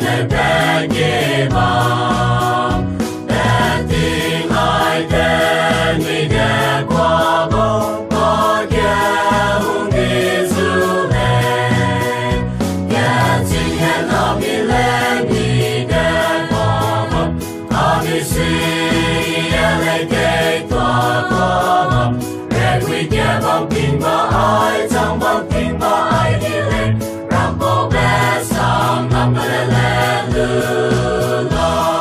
ngày bé nhẹ vàng để tiếng ai đến đi để qua bóng có kia hùng đi du lên kia chính hẹn nó đi lên đi để qua bóng họ đi suy lấy cây tòa qua bóng để quy kia bóng kinh và ai trong bóng kinh và ai đi lên ram bộ bé sang năm lê lê lư lo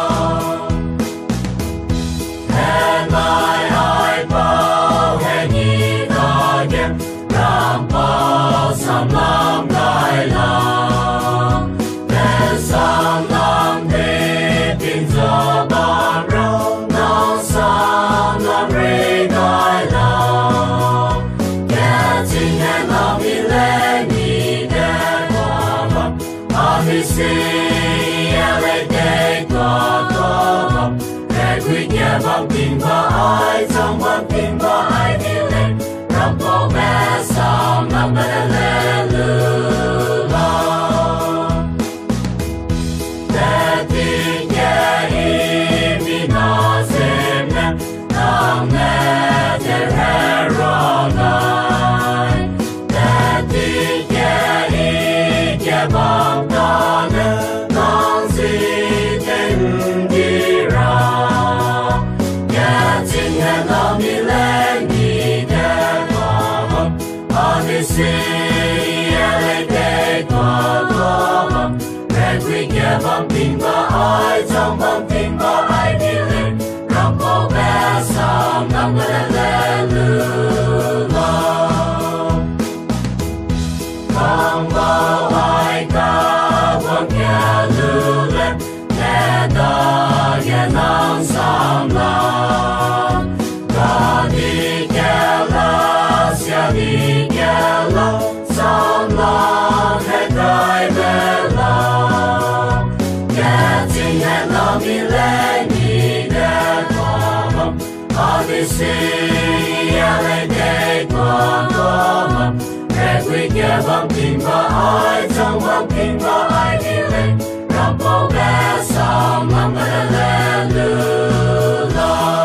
hẹn mai ai bao hẹn nhị ta game ram bao sam lam gai lang để sang lam để tin gió ban rong nong sang lam rê gai lang kẻ chính hẹn nam đi lên đi để qua bóng Ami si ele de qua bóng để quy nhà bóng tin và ai trong bóng tin và ai đi lên ram bộ bé sang năm lê lê lư lo để tin nhà im đi nó xem nè nang nè để hè ro nai để tin nhà im nhà bóng ta nè nang si tên đi ra nhà chính hẹn nó đi lên đi để qua bóng Ami si ele de qua bóng để quy nhà bóng tin và ai trong bóng tin và ai đi lên ram bộ bé sang năm lê lê lư lo không bao ai cả quăng kia lư lên để ta nghe nắng sam lam ta đi kia la xia đi kia la sam lam hết đời về la kẻ chính hẹn nó đi lên đi để qua bóng Ami si ele de qua bóng để quy kia bóng tin và ai trong bóng tin và ai đi lên ram bộ bé sang năm lê lê lư lo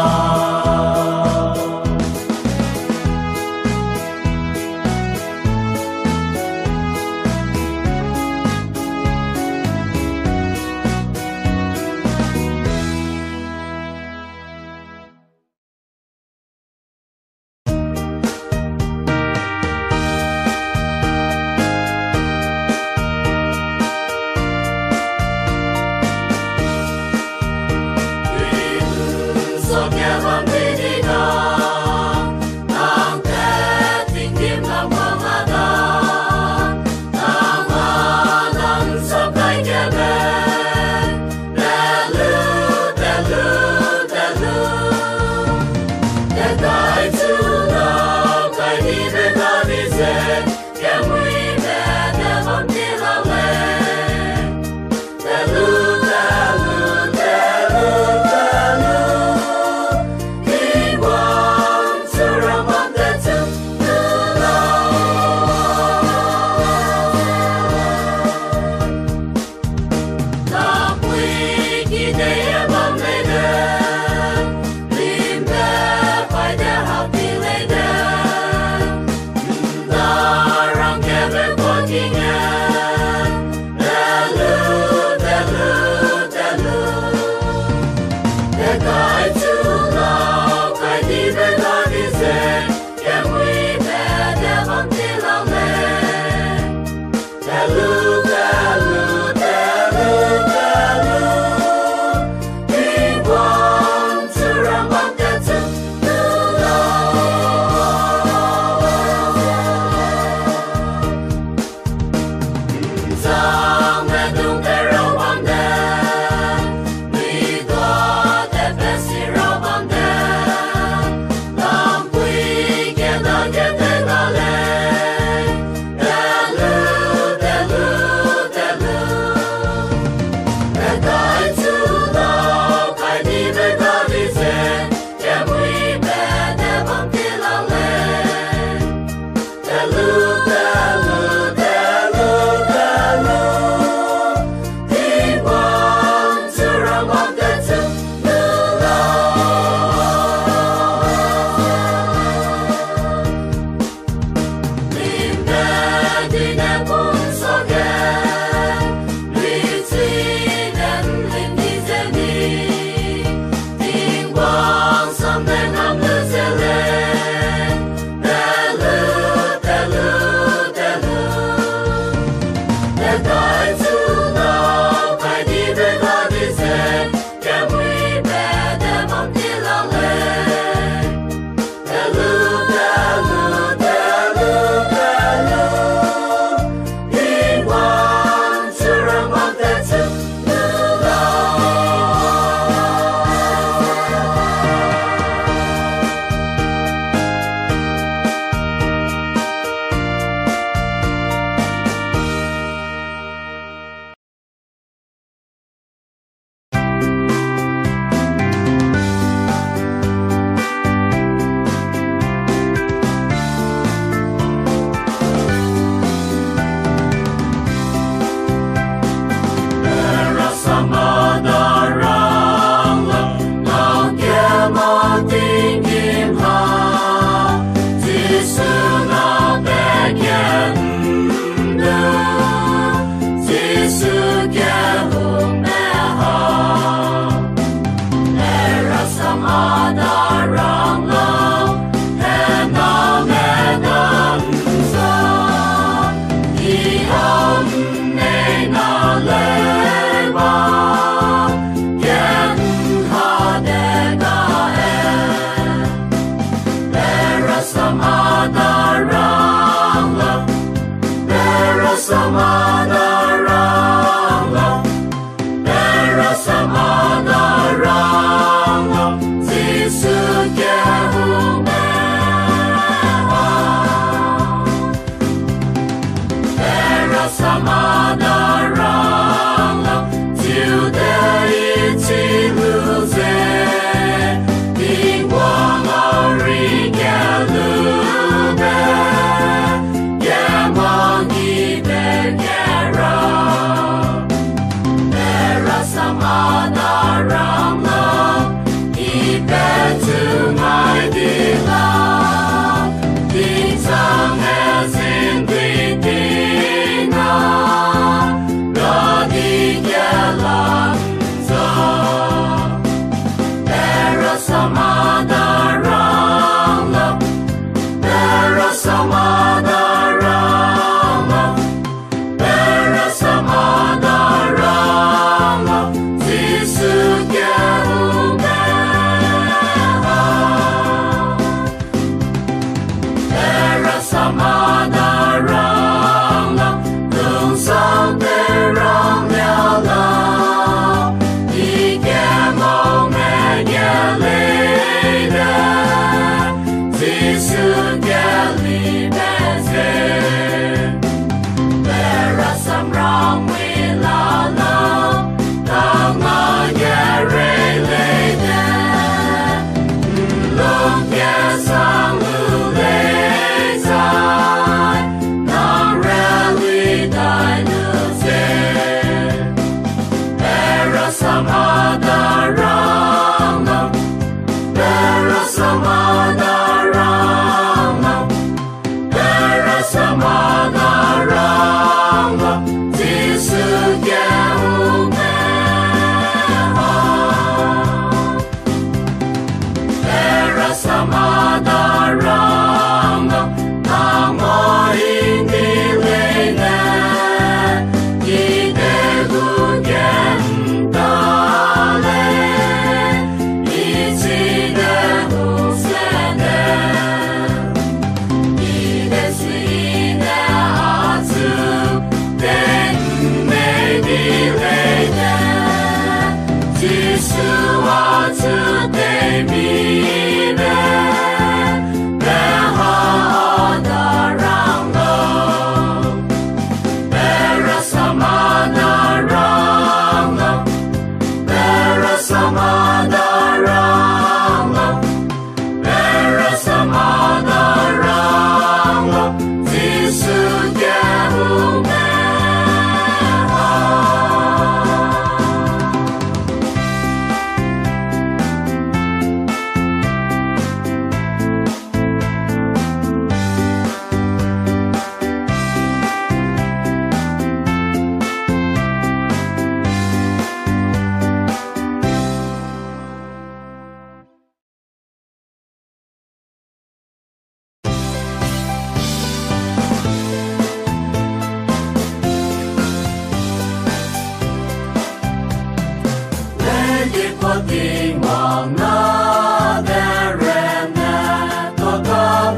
tình mong nó để rèn nè có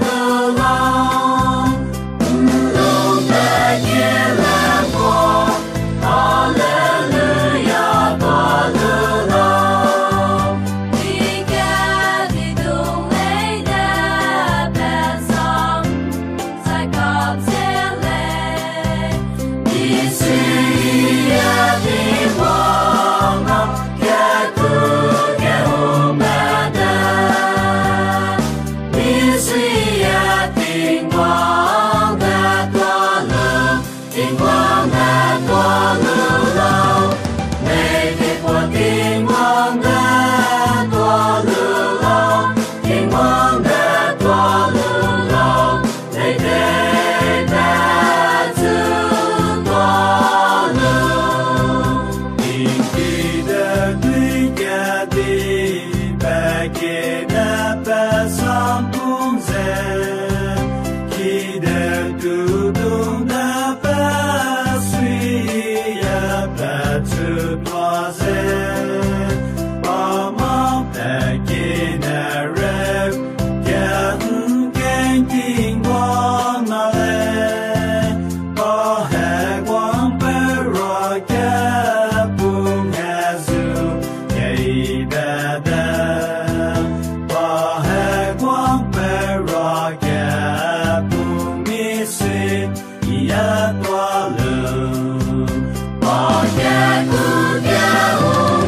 lưu lòng luôn để chia làm cô Hallelujah có lưu lòng đi ca đi tung lấy đá bên sông sai cọp sẽ lên đi suy đi mong nó kẻ cứ kẻ hôm mẹ đa đi suy tình mong đã toa lưu tình mong đã toa lưu lâu ngày thì của tình mong đã toa lưu lâu tình mong đã toa lưu lâu để ta giữ toa lưu tình kỳ đã tuy cả đi bà kê đã bà xóm cũng dần khi đã tu tung đã bà suy ya bà tu toa dần bà mong bà kê nà rep cả cánh tình quang mà lên bà hạ quang bà rồi cả bùng hạ dù nhảy bà đà bà hạ quang bà rồi cả bùng mi suy ya toa lưu bỏ kẻ cứ kẻ hôm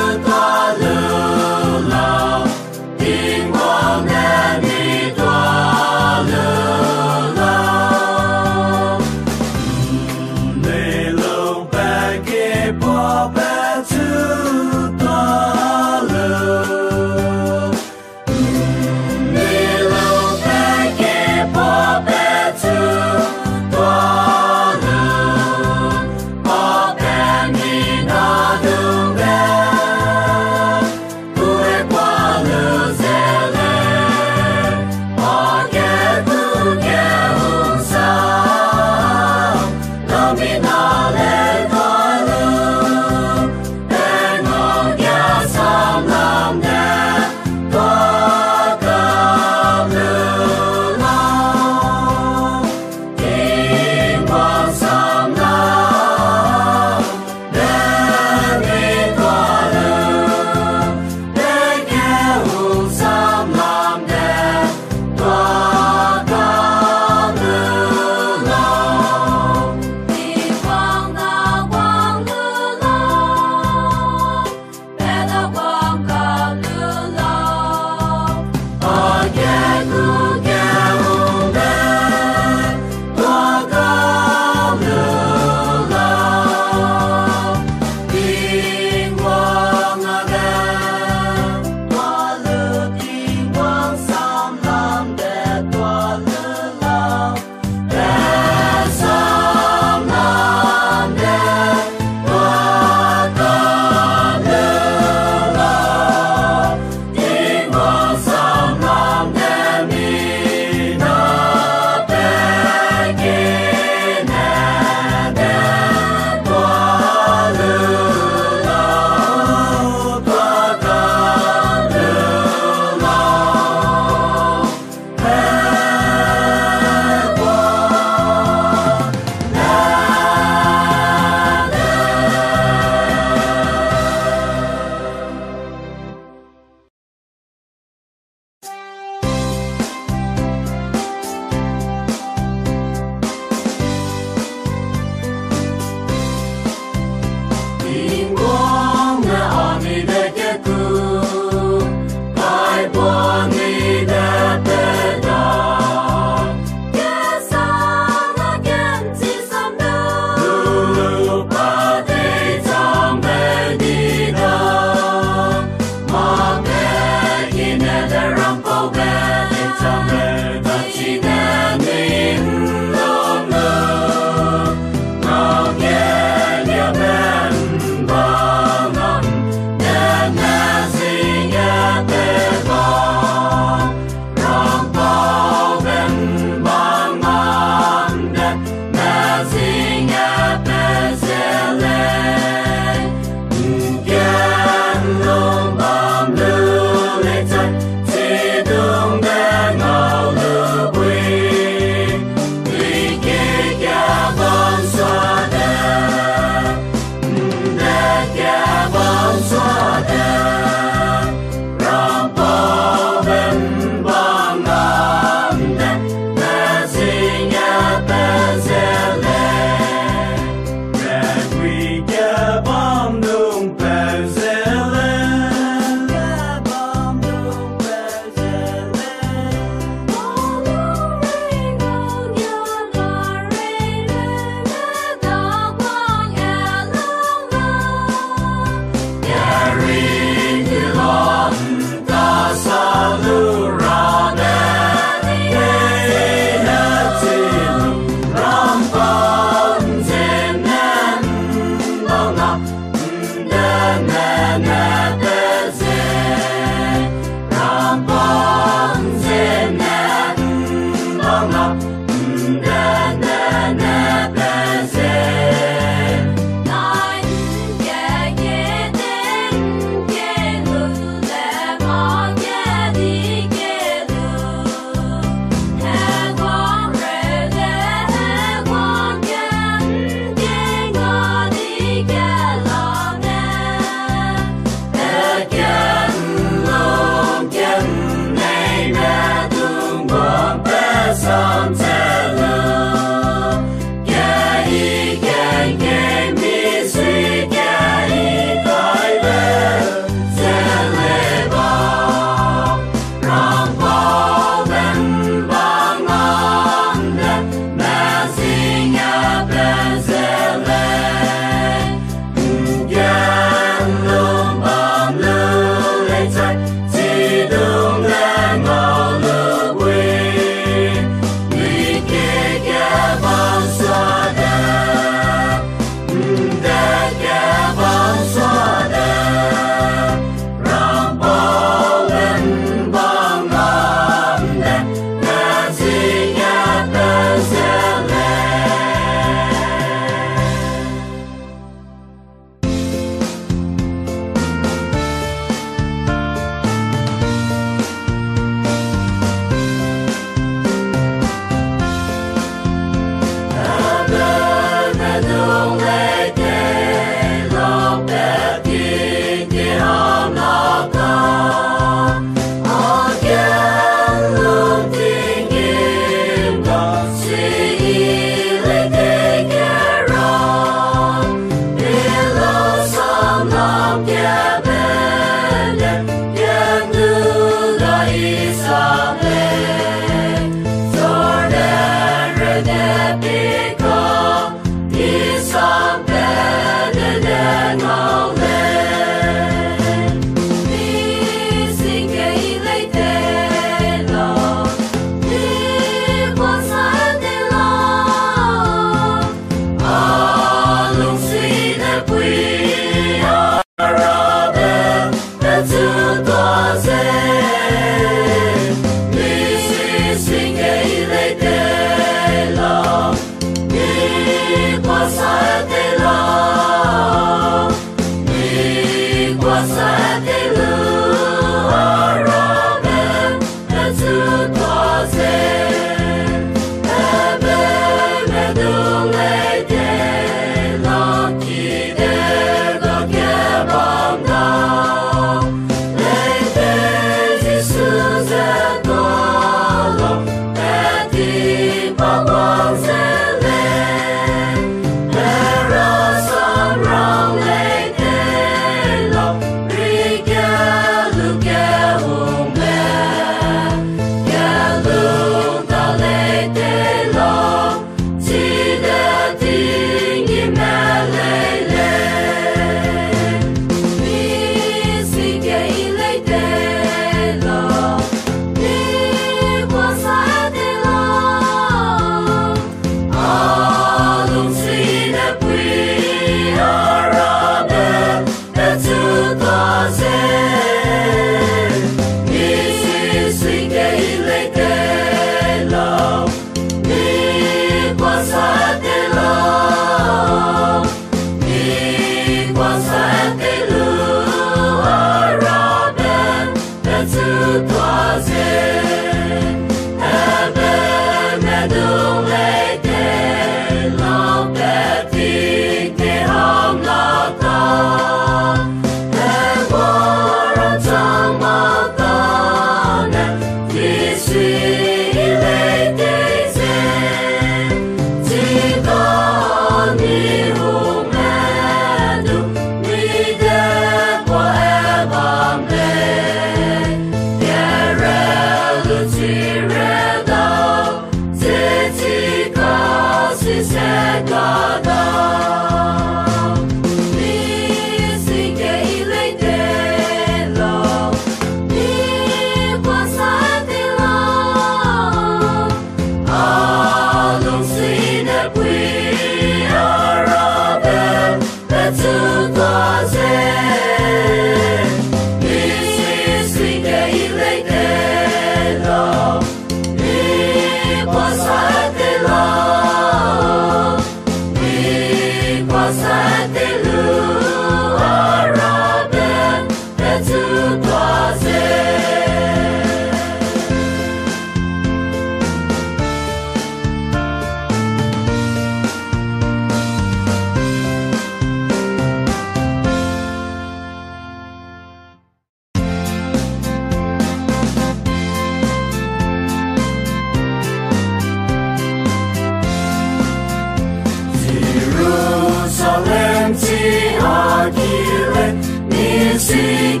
Jerusalem ti agile, nisi